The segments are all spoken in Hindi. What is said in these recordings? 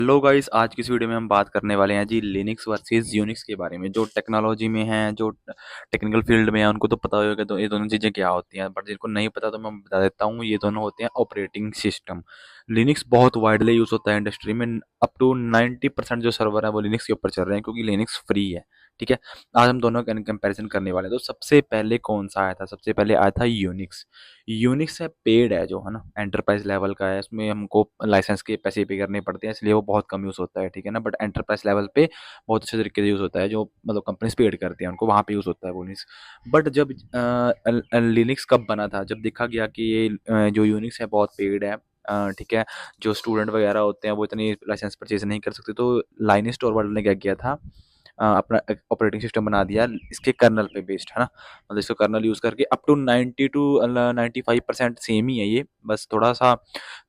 हेलो गाइस, आज की इस वीडियो में हम बात करने वाले हैं जी लिनक्स वर्सेस यूनिक्स के बारे में। जो टेक्नोलॉजी में हैं, जो टेक्निकल फील्ड में हैं, उनको तो पता होगा तो ये दोनों चीज़ें क्या होती हैं, बट जिनको नहीं पता तो मैं बता देता हूँ। ये दोनों होते हैं ऑपरेटिंग सिस्टम। लिनक्स बहुत वाइडली यूज होता है इंडस्ट्री में। अप टू 90% जो सर्वर है वो लिनक्स के ऊपर चल रहे हैं क्योंकि लिनक्स फ्री है। ठीक है। आज हम दोनों का कंपैरिजन करने वाले हैं। तो सबसे पहले कौन सा आया था? सबसे पहले आया था यूनिक्स। यूनिक्स है, पेड है, जो है ना एंटरप्राइज लेवल का है। इसमें हमको लाइसेंस के पैसे पे करने पड़ते हैं, इसलिए वो बहुत कम यूज़ होता है। ठीक है ना। बट एंटरप्राइज लेवल पे बहुत अच्छे तरीके से यूज़ होता है, जो मतलब कंपनीज पेड करती हैं उनको, वहाँ पे यूज़ होता है वो लिनक्स। बट जब लिनक्स कब बना था? जब देखा गया कि ये जो यूनिक्स है बहुत पेड है। ठीक है। जो स्टूडेंट वगैरह होते हैं वो इतनी लाइसेंस परचेज नहीं कर सकते, तो लाइनस टोरवाल्ड ने क्या किया था, अपना ऑपरेटिंग सिस्टम बना दिया इसके कर्नल पे बेस्ड, है ना। मतलब इसको कर्नल यूज़ करके अप टू 90 टू 95% सेम ही है ये। बस थोड़ा सा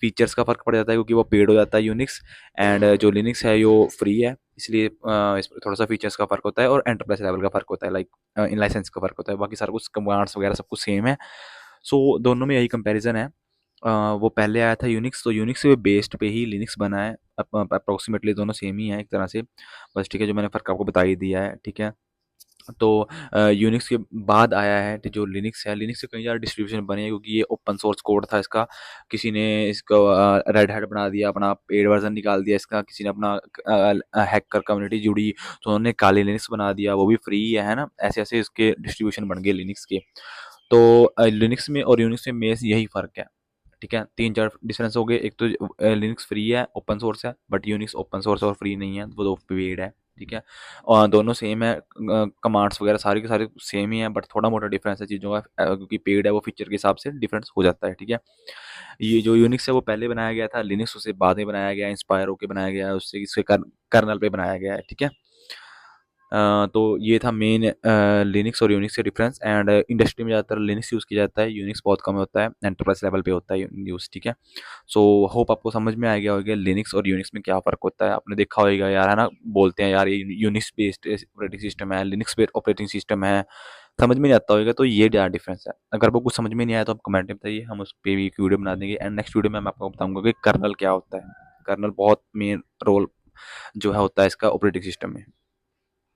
फीचर्स का फ़र्क पड़ जाता है क्योंकि वो पेड हो जाता है यूनिक्स। एंड जो लिनक्स है वो फ्री है, इसलिए इसमें थोड़ा सा फीचर्स का फ़र्क होता है और एंटरप्राइज लेवल का फ़र्क होता है, लाइक इन लाइसेंस का फ़र्क होता है। बाकी सारा कुछ कमांड्स वगैरह सब कुछ सेम है। सो दोनों में यही कंपैरिजन है। वो पहले आया था यूनिक्स, तो यूनिक्स पे बेस्ड पे ही लिनक्स बना है। अप्रोक्सीमेटली दोनों सेम ही है एक तरह से। बस ठीक है, जो मैंने फ़र्क आपको बता ही दिया है। ठीक है। तो यूनिक्स के बाद आया है तो जो लिनक्स है। लिनक्स के कई सारे डिस्ट्रीब्यूशन बने हैं क्योंकि ये ओपन सोर्स कोड था इसका। किसी ने इसको रेड हैट बना दिया, अपना पेड वर्जन निकाल दिया इसका। किसी ने अपना हैकर कम्युनिटी जुड़ी तो उन्होंने काली लिनक्स बना दिया, वो भी फ्री है ना। ऐसे ऐसे इसके डिस्ट्रीब्यूशन बन गए लिनक्स के। तो लिनक्स में और यूनिक्स में मेस यही फ़र्क है। ठीक है। 3-4 डिफरेंस हो गए। एक तो लिनक्स फ्री है, ओपन सोर्स है, बट यूनिक्स ओपन सोर्स और फ्री नहीं है, वो तो पेड है। ठीक है। और दोनों सेम है, कमांड्स वगैरह सारे के सारे सेम ही हैं, बट थोड़ा मोटा डिफरेंस है चीज़ों का। क्योंकि पेड है वो फीचर के हिसाब से डिफरेंस हो जाता है। ठीक है। ये जो यूनिक्स है वो पहले बनाया गया था, लिनक्स उससे बाद में बनाया गया, इंस्पायर होकर बनाया गया है, उससे इसके कर्नल पे बनाया गया है। ठीक है। तो ये था मेन लिनक्स और यूनिक्स का डिफरेंस। एंड इंडस्ट्री में ज़्यादातर लिनक्स यूज़ किया जाता है, यूनिक्स बहुत कम होता है, एंटरप्राइज लेवल पे होता है यूज़। ठीक है। सो होप आपको समझ में आ गया होगा लिनक्स और यूनिक्स में क्या फ़र्क होता है। आपने देखा होगा यार, है ना, बोलते हैं यार ये यूनिक्स बेस्ड ऑपरेटिंग सिस्टम है, लिनक्स बेस्ड ऑपरेटिंग सिस्टम है। समझ में नहीं आता होगा तो ये क्या डिफरेंस है। अगर आपको कुछ समझ में नहीं आया तो आप कमेंट में बताइए, हम उस पर भी एक वीडियो बना देंगे। एंड नेक्स्ट वीडियो में मैं आपको बताऊंगा कि कर्नल क्या होता है। कर्नल बहुत मेन रोल जो है होता है इसका ऑपरेटिंग सिस्टम में।